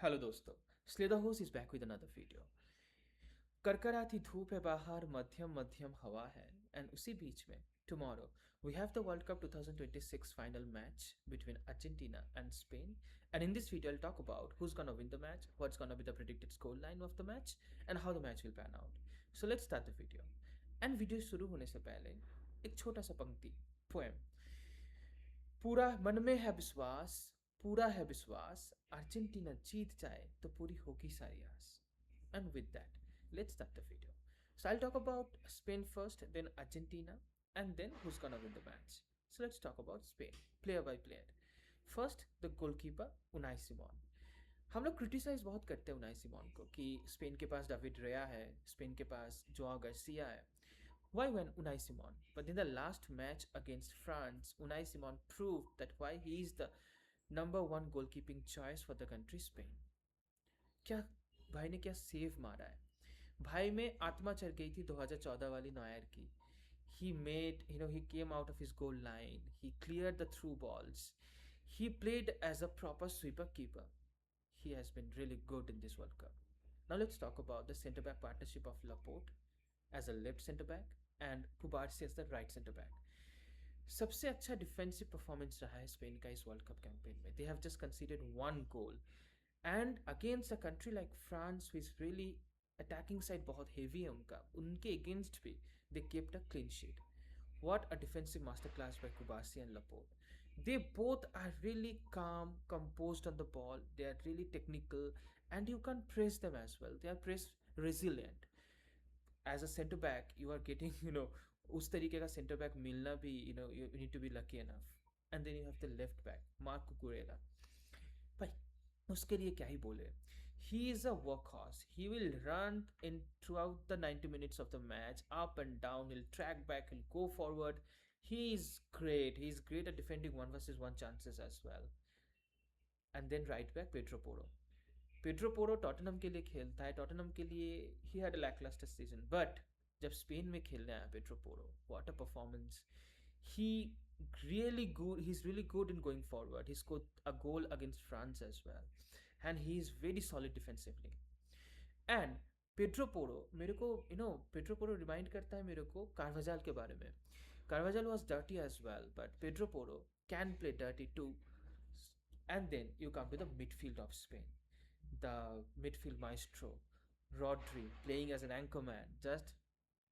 Hello दोस्तों, स्लेदा host is back with another video. करकराती धूप है बाहर, मध्यम मध्यम हवा है, एंड उसी बीच में tomorrow we have the World Cup 2026 final match between Argentina and Spain. And in this video, I'll talk about who's gonna win the match, what's gonna be the predicted score line of the match, and how the match will pan out. So let's start the video. And video शुरू होने से पहले एक छोटा सा पंक्ति poem. पूरा मन में है विश्वास, पूरा है विश्वास, अर्जेंटीना जीत जाए तो पूरी होगी सारी आस। And with that, let's start the video. So I'll talk about Spain first, then Argentina, and then who's gonna win the match. So let's talk about Spain, player by player. First, the goalkeeper, Unai Simon. हम लोग criticise बहुत करते हैं Unai Simone को कि Spain के पास David रेया है, स्पेन के पास जोआ गार्सिया है. Why when Unai Simon? But in the last match against France, Unai Simon proved that why he is the number one goalkeeping choice for the country Spain. क्या भाई ने क्या save मारा है. भाई में आत्मा चढ़ गई थी 2014 वाली नॉयर की. He made, he came out of his goal line. He cleared the through balls. He played as a proper sweeper keeper. He has been really good in this World Cup. Now let's talk about the centre back partnership of Laporte as a left centre back and Kubarsi as the right centre back. सबसे अच्छा defensive performance रहा है Spain का इस world cup campaign में. They have just considered one goal and against a country like France which really attacking side बहुत heavy है उनका, उनके अगेंस्ट भी they kept a clean sheet. What a defensive masterclass by Kubasi and Laporte. They both are really calm, composed on the ball. They are really technical, and you can't praise them as well. They are praise resilient. As a centre back, you are getting, उस तरीके का centre back मिलना भी, you need to be lucky enough. And then you have the left back, Marc Cucurella. भाई उसके लिए क्या ही बोले. He is a workhorse. He will run in throughout the 90 minutes of the match, up and down. He'll track back. He'll go forward. He is great. He's great at defending one versus one chances as well. And then right back Pedro Porro. Pedro Porro Tottenham के लिए खेलता है. Tottenham के लिए he had a lackluster season, but जब Spain में खेलने आया Pedro Porro, what a performance. He really good. He's really good in going forward. He scored a goal against France as well, and he is very solid defensively. And Pedro Porro मेरे को Pedro Porro remind करता है मेरे को कार्वाजाल के बारे में. Carvajal was dirty as well, but Pedro Porro can play dirty too. And then you come to the midfield of Spain, the midfield maestro, Rodri playing as an anchor man just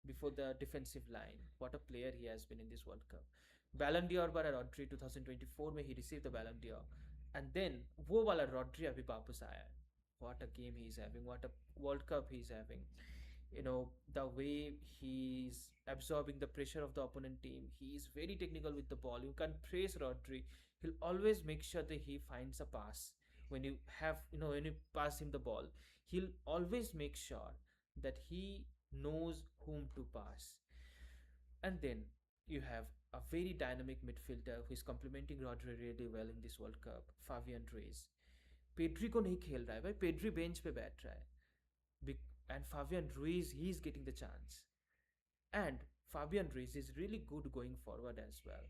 before the defensive line. What a player he has been in this World Cup. Ballon d'Or वाला Rodri 2024 में he received the Ballon d'Or, and then वो वाला Rodri अभी वापस आया है. What a game he's having, what a World Cup he's having. The way he's absorbing the pressure of the opponent team, he is very technical with the ball. You can praise Rodri. He'll always make sure that he finds a pass. When you have, when you pass him the ball, he'll always make sure that he knows whom to pass. And then you have a very dynamic midfielder who is complementing Rodri really well in this World Cup, Fabian Ruiz. Pedri को नहीं खेल रहा है भाई, Pedri bench पे बैठ रहा है, and Fabian Ruiz, he is getting the chance. And Fabian Ruiz is really good going forward as well.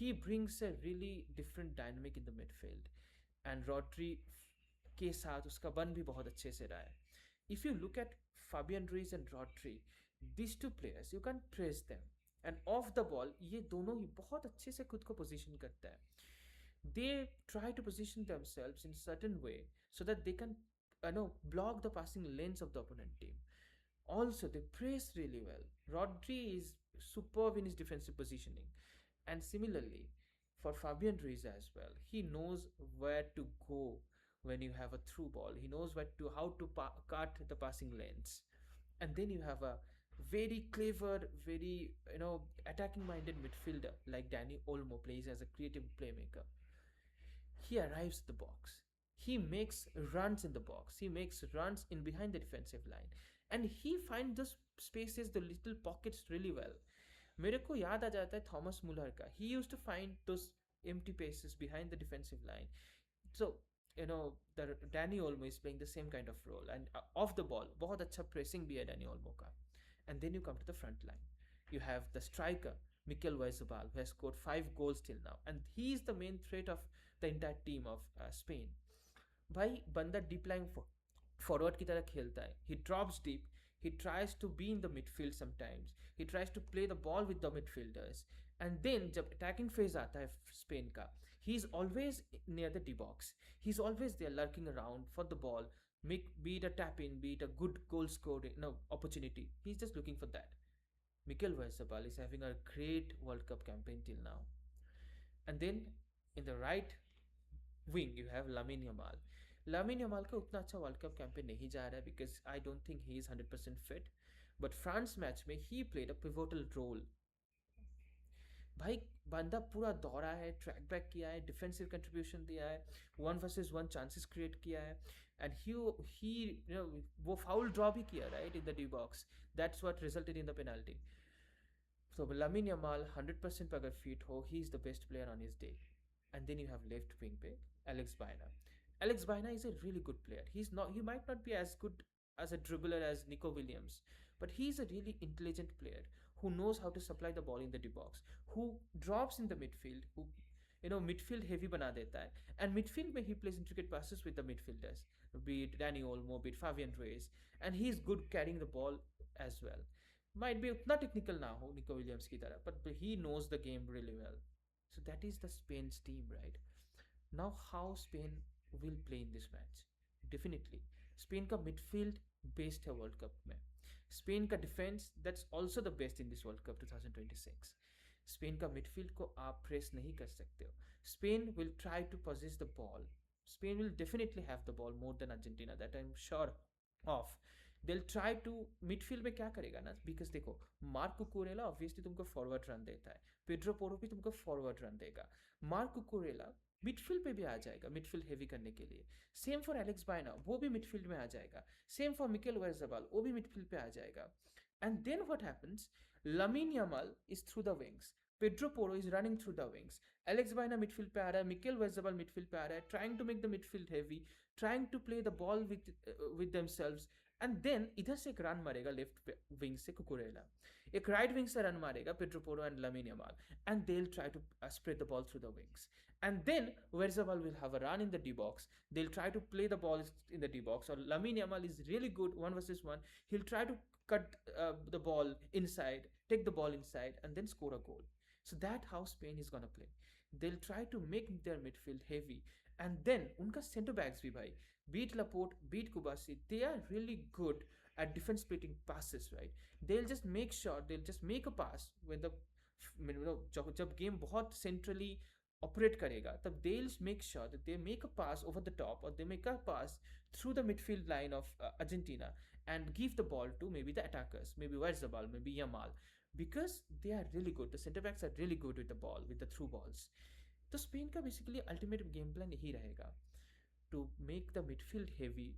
He brings a really different dynamic in the midfield, and Rodri के साथ उसका बन भी बहुत अच्छे से रहा है. If you look at Fabian Ruiz and Rodri, these two players, you can praise them. And off the ball, ये दोनों ही बहुत अच्छे से खुद को position करता है. They try to position themselves in certain way so that they can block the passing lanes of the opponent team. Also, they press really well. Rodri is superb in his defensive positioning, and similarly for Fabian Ruiz as well. He knows where to go when you have a through ball. He knows how to cut the passing lanes. And then you have a very clever, very attacking minded midfielder like Dani Olmo plays as a creative playmaker. He arrives at the box. He makes runs in the box. He makes runs in behind the defensive line. And he finds those spaces, the little pockets really well. मेरे को याद आ जाता है Thomas मुलर का. He used to find those empty spaces behind the defensive line. So, the Danny Olmo is playing the same kind of role. And off the ball, बहुत अच्छा pressing भी है Danny Olmo का. And then you come to the front line. You have the striker, Mikel Oyarzabal, who has scored 5 goals till now. And he is the main threat of the entire team of Spain. भाई बंदा deep line forward की तरह खेलता है. He drops deep. He tries to be in the midfield sometimes. He tries to play the ball with the midfielders. And then जब attacking phase आता है Spain का, he is always near the D box. He's always there lurking around for the ball. Make be it a tap in, be it a good goal scoring no opportunity. He's just looking for that. Mikel Oyarzabal is having a great World Cup campaign till now. And then in the right wing you have Lamine Yamal. Lamine Yamal का उतना अच्छा world cup campaign नहीं जा रहा है because I don't think he is 100% fit. But France match में he played a pivotal role. भाई बंदा पूरा दौड़ा है, ट्रैक बैक किया है, डिफेंसिव कंट्रीब्यूशन दिया है, 1 वर्सेस 1 चांसेस क्रिएट किया है. एंड ही यू नो वो फाउल ड्रॉ भी किया right in the D box. That's what resulted in the penalty. So Lamine Yamal 100% अगर fit हो, he is the best player on his day. And then you have left wing पे Alex Baena. Alex Baena is a really good player. He might not be as good as a dribbler as Nico Williams, but he is a really intelligent player who knows how to supply the ball in the D box, who drops in the midfield, who midfield heavy बना देता है. And midfield में he plays intricate passes with the midfielders, be it Danny Olmo, be it Fabian Ruiz, and he is good carrying the ball as well. Might be उतना technical ना हो Nico Williams की तरह, but he knows the game really well. So that is the Spain's team, right? Now how Spain will play in this match? Definitely Spain का midfield best है world cup में. Spain का defence that's also the best in this world cup 2026. Spain का midfield को आप press नहीं कर सकते हो. Spain will try to possess the ball. Spain will definitely have the ball more than Argentina, that I'm sure of. They'll try to midfield में क्या करेगा ना, बिकॉज देखो मार्क कुकुरेला ऑब्वियसली तुमको फॉरवर्ड रन देता है, पेड्रो पोरो भी तुमको फॉरवर्ड रन देगा. मार्क कुकुरेला मिडफील्ड पे भी आ जाएगा मिडफील्ड हेवी करने के लिए. सेम फॉर एलेक्स बायना, वो भी मिडफील्ड में आ जाएगा. सेम फॉर मिकेल ओयारज़ाबाल, वो भी मिडफील्ड पे आ जाएगा. And then what happens, Lamine Yamal is through the wings, Pedro Porro is running through the wings. Alex Baena midfield पे आ रहा है, Mikel Oyarzabal midfield पे आ रहा है, trying to make the midfield heavy, trying to play the ball with themselves. And then इधर से एक run मारेगा लेफ्ट विंग से कुकुरेला, एक राइट विंग से रन मारेगा Pedro Porro and lamin Yamal, and they'll try to spread the ball through the wings. And then Oyarzabal will have a run in the D box. They'll try to play the ball in the D box. Or Lamine Yamal is really good 1 versus 1. He'll try to cut the ball inside, take the ball inside, and then score a goal. So that how Spain is gonna play. They'll try to make their midfield heavy, and then उनका center backs भी भाई, beat Laporte, beat Kubasi, they are really good at defense splitting passes, right? They'll just make a pass when the जब game बहुत centrally operate करेगा तब they'll make sure that they make a pass over the top, or they make a pass through the midfield line of Argentina, and give the ball to maybe the attackers, maybe Oyarzabal, maybe Yamal, because they are really good. The center backs are really good with the ball, with the through balls. तो Spain का basically ultimate game plan यही रहेगा, to make the midfield heavy,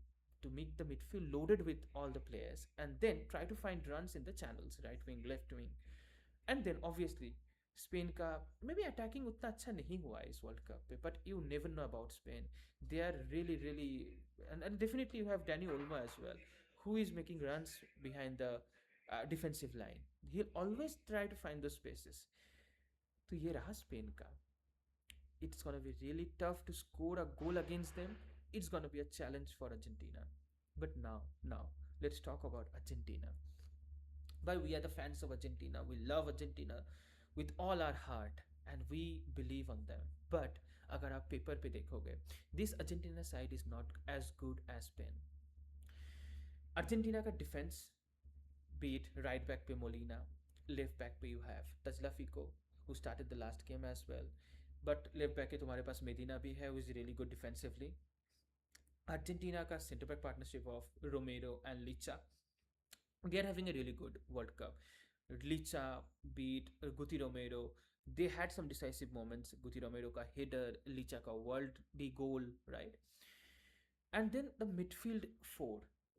to make the midfield loaded with all the players, and then try to find runs in the channels, right wing, left wing. And then obviously Spain का may be attacking उतना अच्छा नहीं हुआ है इस world cup पे, but you never know about Spain. They are really really, and definitely you have Dani Olmo as well, who is making runs behind the defensive line. He'll always try to find those spaces. तो ये रहा Spain का. It's gonna be really tough to score a goal against them. It's gonna be a challenge for Argentina. But now, let's talk about Argentina. But we are the fans of Argentina. We love Argentina with all our heart, and we believe on them. But अगर आप paper पे देखोगे, this Argentina side is not as good as Spain. Argentina का defence, beat right back पे Molina, left back पे you have Tazlafico, who started the last game as well. But left back पे तुम्हारे पास Medina भी है, who is really good defensively. Argentina का center back partnership of Romero and Licha, they are having a really good World Cup. Licha beat Guti Romero. They had some decisive moments. Guti Romero का header, Licha का world the goal, right? And then the midfield four.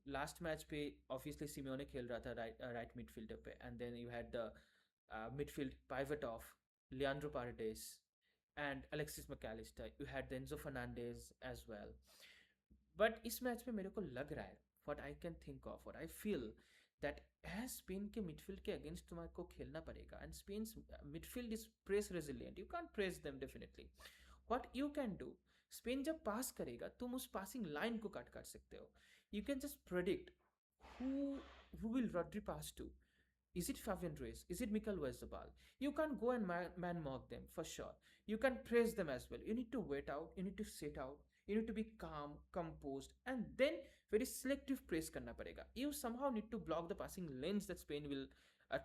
Last match पे obviously Simeone खेल रहा था right midfielder पे, and then you had the midfield pivot of Leandro Paredes and Alexis McAllister. You had Enzo Fernandez as well. But इस match में मेरे को लग रहा है, what I can think of, what I feel, that as Spain के midfield के against तुम्हारे को खेलना पड़ेगा, and Spain's midfield is press resilient. You can't press them definitely. What you can do, Spain जब पास करेगा तुम उस पासिंग लाइन को कट कर सकते हो. You can just predict who who will Rodri pass to. Is it Fabian Ruiz? Is it Mikel Oyarzabal? You can't go and man mark them for sure. You can praise them as well. You need to wait out. You need to sit out. You need to be calm, composed, and then very selective praise करना पड़ेगा. You somehow need to block the passing lanes that Spain will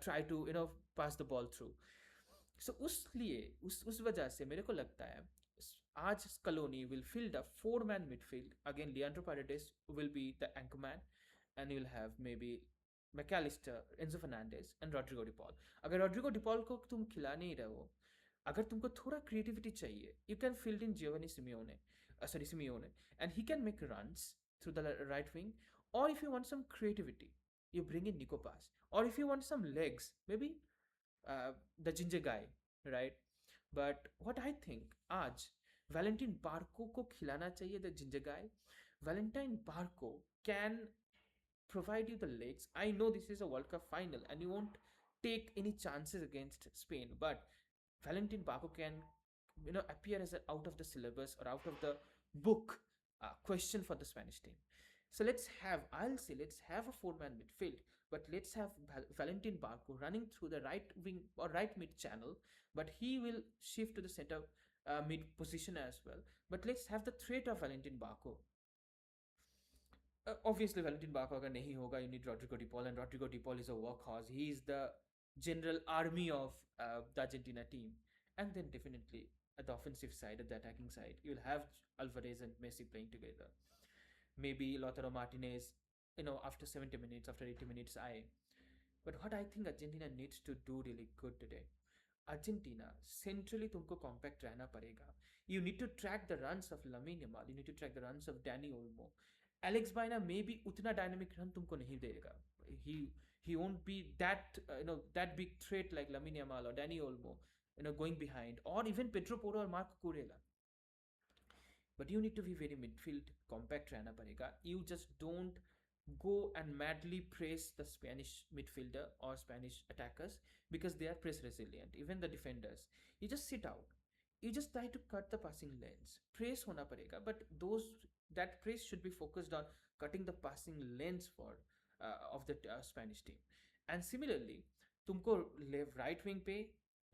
try to pass the ball through. So उस वजह से मेरे को लगता है आज Scaloni will field a four-man midfield. Again, Leandro Paredes will be the anchorman, and you'll have maybe McAllister, Enzo Fernandez, and Rodrigo De Paul. अगर Rodrigo De Paul को तुम खिला नहीं रहे हो, अगर तुमको थोड़ा creativity चाहिए, you can field in Giovanni Simeone, and he can make runs through the right wing. Or if you want some creativity, you bring in Nico Pass. Or if you want some legs, maybe the ginger guy, right? But what I think, आज Valentin बार्को को खिलाना चाहिए the ginger guy. Valentine Barco can provide you the legs. I know this is a World Cup final and you won't take any chances against Spain, but Valentin Barco can appear as an out of the syllabus or out of the book question for the Spanish team. So let's have a four-man midfield, but let's have Valentin Barco running through the right wing or right mid channel, but he will shift to the center mid position as well. But let's have the threat of Valentin Barco. Obviously, Valentin Barco अगर नहीं होगा, you need Rodrigo De Paul, and Rodrigo De Paul is a workhorse. He is the general army of the Argentina team. And then definitely at the offensive side, at the attacking side, you'll have Alvarez and Messi playing together. Maybe Lautaro Martinez, after 70 minutes, after 80 minutes, But what I think Argentina needs to do really good today, Argentina, centrally तुमको compact रहना पड़ेगा. You need to track the runs of Lamine Yamal. You need to track the runs of Dani Olmo. Alex Baina maybe उतना dynamic run तुमको नहीं देगा. He won't be that big threat like Lamine Yamal or Dani Olmo, going behind, or even Pedro Porro or Marco Corella. But you need to be very midfield compact रहना पड़ेगा. You just don't go and madly praise the Spanish midfielder or Spanish attackers because they are press resilient. Even the defenders, you just sit out. You just try to cut the passing lanes. Praise होना पड़ेगा, but that praise should be focused on cutting the passing lanes of the Spanish team. And similarly, तुमको right wing पे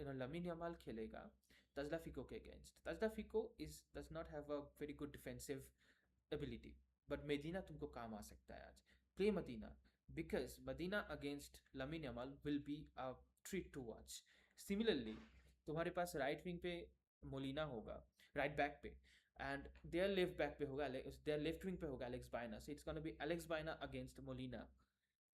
Lamine Yamal खेलेगा Tagliafico के against. Tagliafico does not have a very good defensive ability, but Medina तुमको काम आ सकता है आज. Play Medina because Medina against Lamine Yamal will be a treat to watch. Similarly, तुम्हारे पास right wing पे Molina होगा, right back पे, and their left back पे होगा, their left wing पे होगा Alex Baena. So it's gonna be Alex Baena against Molina.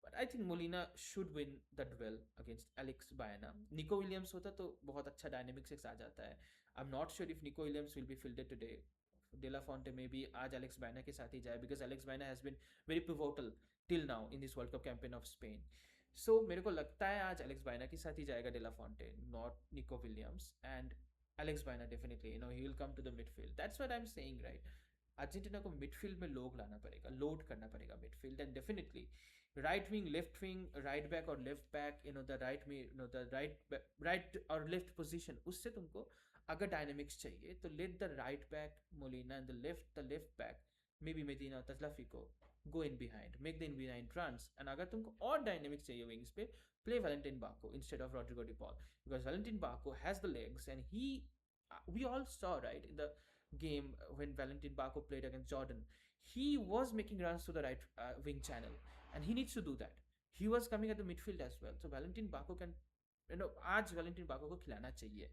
But I think Molina should win the duel against Alex Baena. Nico Williams होता तो बहुत अच्छा dynamics आ जाता है. I'm not sure if Nico Williams will be fielded today. De La Fonte maybe आज Alex Baena के साथ ही जाए because Alex Baena has been very pivotal till now in this World Cup campaign of Spain. So मेरे को लगता है आज Alex Baena के साथ ही जाएगा De La Fonte, not Nico Williams. And Alex Baena definitely, he will come to the midfield. That's what I'm saying, right? Argentina को midfield में लोग लाना पड़ेगा, लोड करना पड़ेगा midfield, and definitely right wing, left wing, right back और left back, the right में the right और लेफ्ट पोजीशन, उससे तुमको अगर डायनेमिक्स चाहिए तो let the right back Molina and the left back maybe Medina or Tagliafico go in behind, make the in behind runs. And अगर तुमको और डायनेमिक्स चाहिए विंग्स पे, play Valentin Barco instead of Rodrigo De Paul, because Valentin Barco has the legs, and we all saw, right, in the game when Valentin Barco played against Jordan, he was making runs to the right wing channel, and he needs to do that. He was coming at the midfield as well, so Valentin Barco can, आज Valentin Barco को खिलाना चाहिए.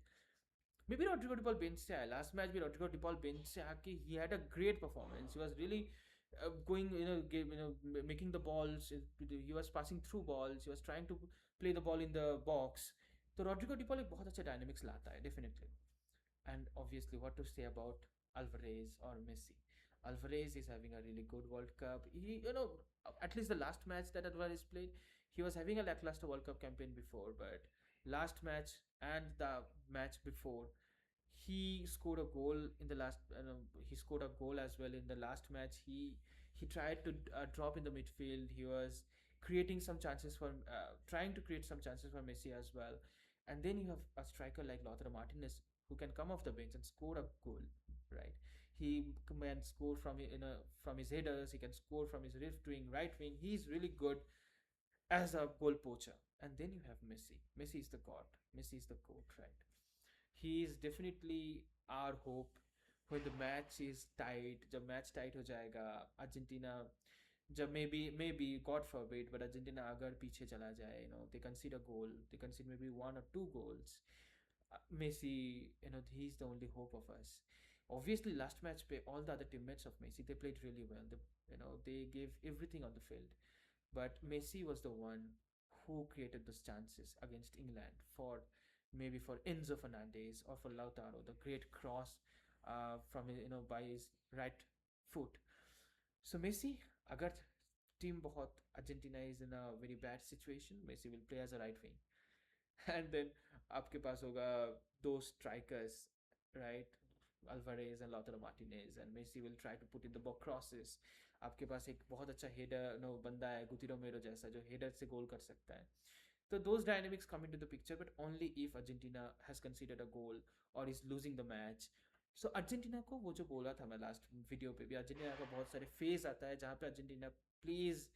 Maybe Rodrigo De Paul bench से आया last match भी. Rodrigo De Paul bench से आके he had a great performance. He was really going, making the balls. He was passing through balls. He was trying to play the ball in the box. तो Rodrigo De Paul एक बहुत अच्छा dynamics लाता है definitely. And obviously, what to say about Alvarez or Messi? Alvarez is having a really good World Cup. He, at least the last match that Alvarez played, he was having a lackluster World Cup campaign before, but last match and the match before, he scored a goal in the last. He scored a goal as well in the last match. He tried to drop in the midfield. He was creating some chances for, trying to create some chances for Messi as well. And then you have a striker like Lautaro Martinez who can come off the bench and score a goal, right? He can score from from his headers. He can score from his left wing, right wing. He's really good as a goal poacher. And then you have Messi. Messi is the god. Messi is the goat, right? He is definitely our hope when the match is tight. जब match tight हो जाएगा, Argentina जब maybe God forbid, but Argentina अगर पीछे चला जाए, they concede a goal, they concede maybe one or two goals. Messi, he's the only hope of us. Obviously, last match, all the other teammates of Messi, they played really well. They gave everything on the field. But Messi was the one who created those chances against England for maybe for Enzo Fernandez or for Lautaro, the great cross from by his right foot. So Messi, अगर team बहुत Argentina is in a very bad situation, Messi will play as a right wing, and then आपके पास होगा दो strikers, right? Alvarez and Lautaro Martinez, and Messi will try to put in the ball crosses. आपके पास एक बहुत अच्छा header बंदा है गुतिरो मेरो जैसा जो हेडर से गोल कर सकता है. So those dynamics come into the picture, but only if Argentina has conceded a goal or is losing the match. So Argentina को वो जो बोला था मैं last video पे भी, Argentina का बहुत सारे phase आता है जहाँ पे Argentina plays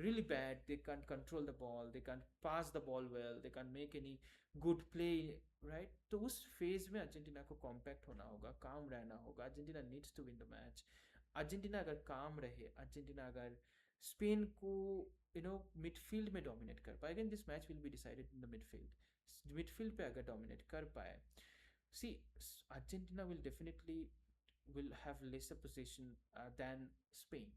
really bad. They can't control the ball, they can't pass the ball well, they can't make any good play, right? तो उस phase में Argentina को compact होना होगा, calm रहना होगा. Argentina needs to win the match. Argentina अगर calm रहे, Argentina अगर स्पेन को मिडफील्ड में डोमिनेट कर पाए, again this match will be decided in the midfield पे अगर डोमिनेट कर पाए, see Argentina will definitely will have lesser possession than Spain,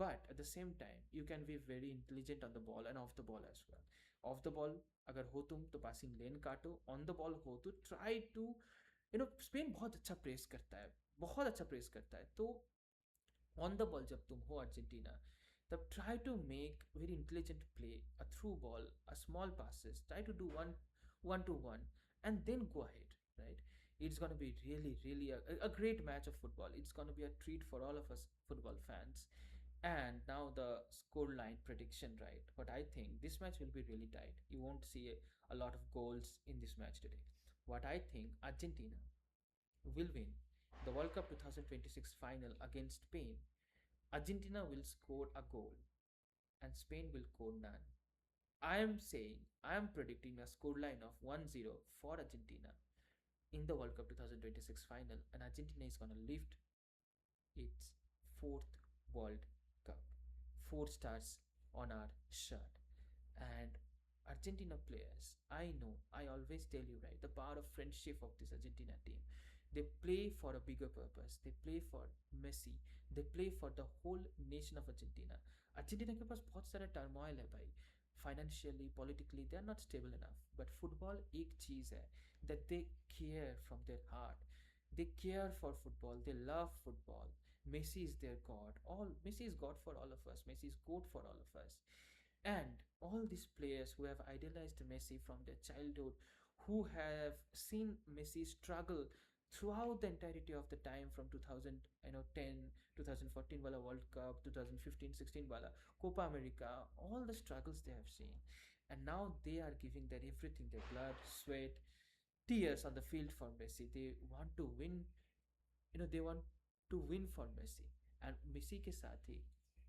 but at the same time you can be very intelligent on the ball and off the ball as well. Off the ball अगर हो तुम तो passing लेन काटो, on the ball हो तो try to Spain बहुत अच्छा press करता है, बहुत अच्छा प्रेस करता है. तो ऑन द बॉल जब तुम हो अर्जेंटीना, तब try to make very intelligent play, a through ball, a small passes, try to do one to one, and then go ahead, right? It's going to be really really a great match of football. It's going to be a treat for all of us football fans. And now the scoreline prediction, right? But I think this match will be really tight. You won't see a lot of goals in this match today. What I think, Argentina will win the World Cup 2026 final against Spain. Argentina will score a goal and Spain will score none. I am saying, I am predicting a scoreline of 1-0 for Argentina in the World Cup 2026 final, and Argentina is going to lift its fourth World Cup. 4 stars on our shirt. And Argentina players, I know, I always tell you, right, the power of friendship of this Argentina team. They play for a bigger purpose. They play for Messi. They play for the whole nation of Argentina. Argentina के पास बहुत सारा turmoil है भाई, financially, politically, they are not stable enough. But football एक चीज़ है that they care from their heart. They care for football. They love football. Messi is their god. Messi is god for all of us. Messi is good for all of us. And all these players who have idealized Messi from their childhood, who have seen Messi struggle throughout the entirety of the time from 2010, 2014 wala World Cup, 2015-16 wala Copa America, all the struggles they have seen, and now they are giving their everything, their blood, sweat, tears on the field for Messi. They want to win, they want to win for Messi, and Messi के साथ ही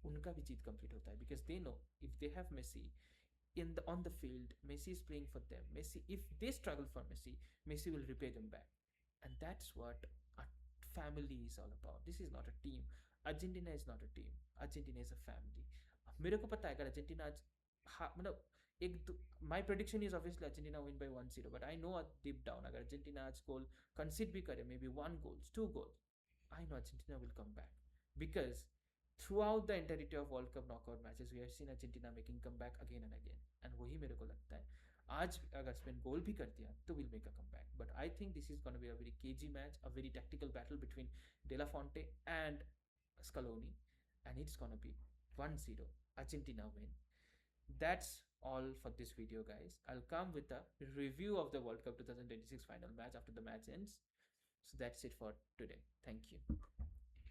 उनका भी जीत complete होता है, because they know if they have Messi on the field, Messi is playing for them. Messi, if they struggle for Messi, Messi will repay them back. And that's what a family is all about. This is not a team. Argentina is not a team. Argentina is a family. मेरे को पता है अगर Argentina आज मतलब my prediction is obviously Argentina win by 1-0, but I know deep down अगर Argentina आज गोल concede भी करे, maybe 1 goals, 2 goals, I know Argentina will come back, because throughout the entirety of World Cup knockout matches we have seen Argentina making comeback again and again, and वही मेरे को लगता है आज अगर स्पेन गोल भी कर दिया तो will make a comeback. But I think this is gonna be a very cagey match, a very tactical battle between de la Fuente and Scaloni, and it's gonna be 1-0 Argentina win. That's all for this video, guys. I'll come with a review of the World Cup 2026 final match after the match ends. So that's it for today. Thank you.